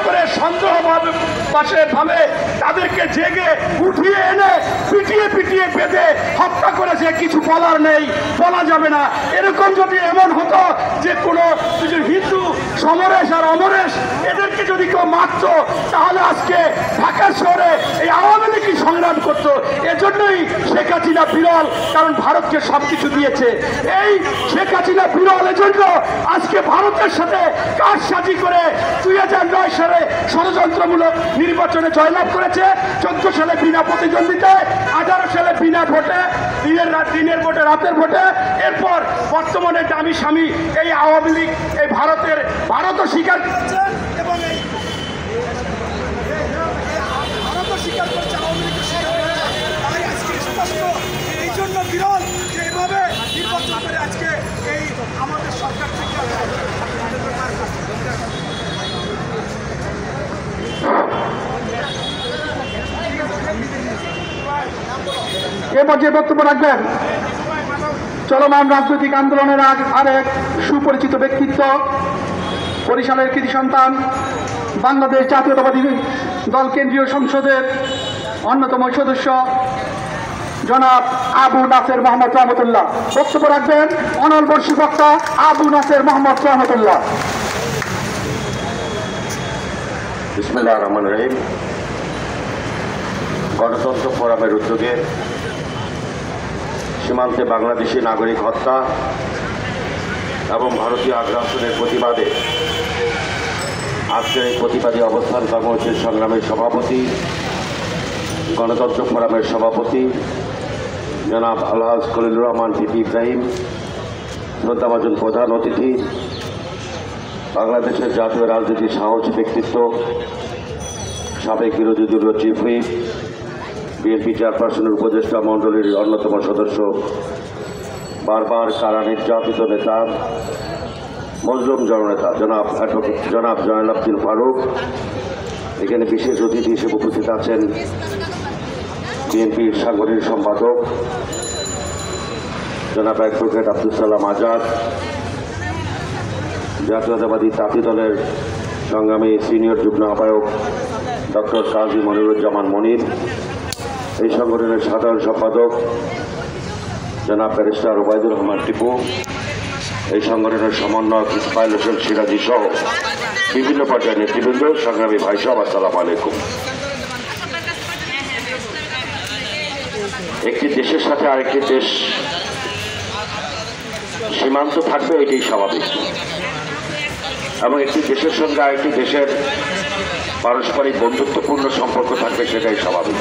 করে সন্দেহ ভাবে তাদেরকে জেগে উঠিয়ে এনে পিটিয়ে পিটিয়ে বেঁধে হত্যা করেছে। কিছু বলার নেই, বলা যাবে না। এরকম যদি এমন হতো যে কোনো হিন্দু সমরেশ আর অমরেশ এদেরকে যদি কেউ মারত, তাহলে আজকে ঢাকা শহরে এই আওয়ামী লীগই সংগ্রাম করত। এজন্যই শেখ হাসিনা বিরল, কারণ ভারতকে সবকিছু দিয়েছে। এই শেখ হাসিনা বিরল এজন্য আজকে ভারতের সাথে কারসাজি করে 2009 সালে ষড়যন্ত্রমূলক নির্বাচনে জয়লাভ করেছে। 14 সালে বিনা প্রতিদ্বন্দ্বিতায়, 18 সালে বিনা ভোটে, দিনের ভোটে, রাতের ভোটে। এরপর বর্তমানে দামি স্বামী এই আওয়ামী লীগ এই ভারতও স্বীকার করছে এবং ভারতও স্বীকার করছে আওয়ামী লীগের স্বীকার করছে। তাই আজকে স্পষ্ট এই জন্য বিরল যে এভাবে নির্বাচন করে আজকে এই আমাদের সরকার থেকে এ পর্যায়ে বক্তব্য রাখবেন চলমান রাজনৈতিক আন্দোলনের আরেক সুপরিচিত ব্যক্তিত্ব, বরিশালের কৃতি সন্তান, বাংলাদেশ জাতীয়তাবাদী দল কেন্দ্রীয় সংসদের অন্যতম সদস্য জনাব আবু নাসের মোহাম্মদ রহমতুল্লাহ। বক্তব্য রাখবেন অনলবর্ষী বক্তা আবু নাসের মোহাম্মদ রহমতুল্লাহ। বিসমিল্লাহির রহমানির রহিম। গণতন্ত্র ফোরামের উদ্যোগে সীমান্তে বাংলাদেশি নাগরিক হত্যা এবং ভারতীয় আগ্রাসনের প্রতিবাদে আজকের এই প্রতিবাদী অবস্থান কর্মসূচির সংগ্রামের সভাপতি, গণতন্ত্র ফোরামের সভাপতি জনাব আলহাজ খলিলুর রহমান টিপি ইব্রাহিম, শ্রদ্ধাভাজন প্রধান অতিথি, বাংলাদেশের জাতীয় রাজনীতির সাহসী ব্যক্তিত্ব, সাবেক বিরোধী দলীয় চিফ হুইপ, বিএনপি চেয়ারপারসনের উপদেষ্টা মণ্ডলীর অন্যতম সদস্য, বারবার কারা নির্যাতিত নেতা, মজলুম জননেতা জনাব জয়নাল আবদিন ফারুক। এখানে বিশেষ অতিথি হিসেবে উপস্থিত আছেন বিএনপির সাংগঠনিক সম্পাদক জনাব অ্যাডভোকেট আব্দুল সালাম আজাদ, জাতীয়তাবাদী তাঁতি দলের সংগ্রামী সিনিয়র যুগ্ম আহ্বায়ক ডক্টর কাজী মনিরুজ্জামান মনির, এই সংগঠনের সাধারণ সম্পাদক জনাব ব্যারিস্টার ওবায়দুর রহমান টিপু, এই সংগঠনের সমন্বয়ক ইসমাইল হোসেন সিরাজি সহ বিভিন্ন পর্যায়ের নেতৃবৃন্দ, সংগ্রামী ভাই সব, আসসালামু আলাইকুম। একটি দেশের সাথে আরেকটি দেশ সীমান্ত থাকবে, এটাই স্বাভাবিক, এবং একটি দেশের সঙ্গে আরেকটি দেশের পারস্পরিক বন্ধুত্বপূর্ণ সম্পর্ক থাকবে, সেটাই স্বাভাবিক।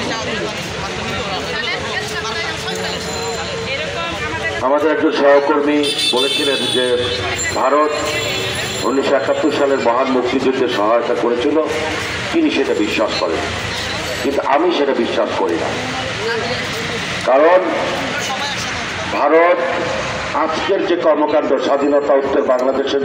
আমাদের একজন সহকর্মী বলেছিলেন যে ভারত 1971 সালের মহান মুক্তিযুদ্ধে সহায়তা করেছিল, তিনি সেটা বিশ্বাস করেন, কিন্তু আমি সেটা বিশ্বাস করি না। কারণ ভারত আজকের যে কর্মকাণ্ড, স্বাধীনতা উত্তর বাংলাদেশের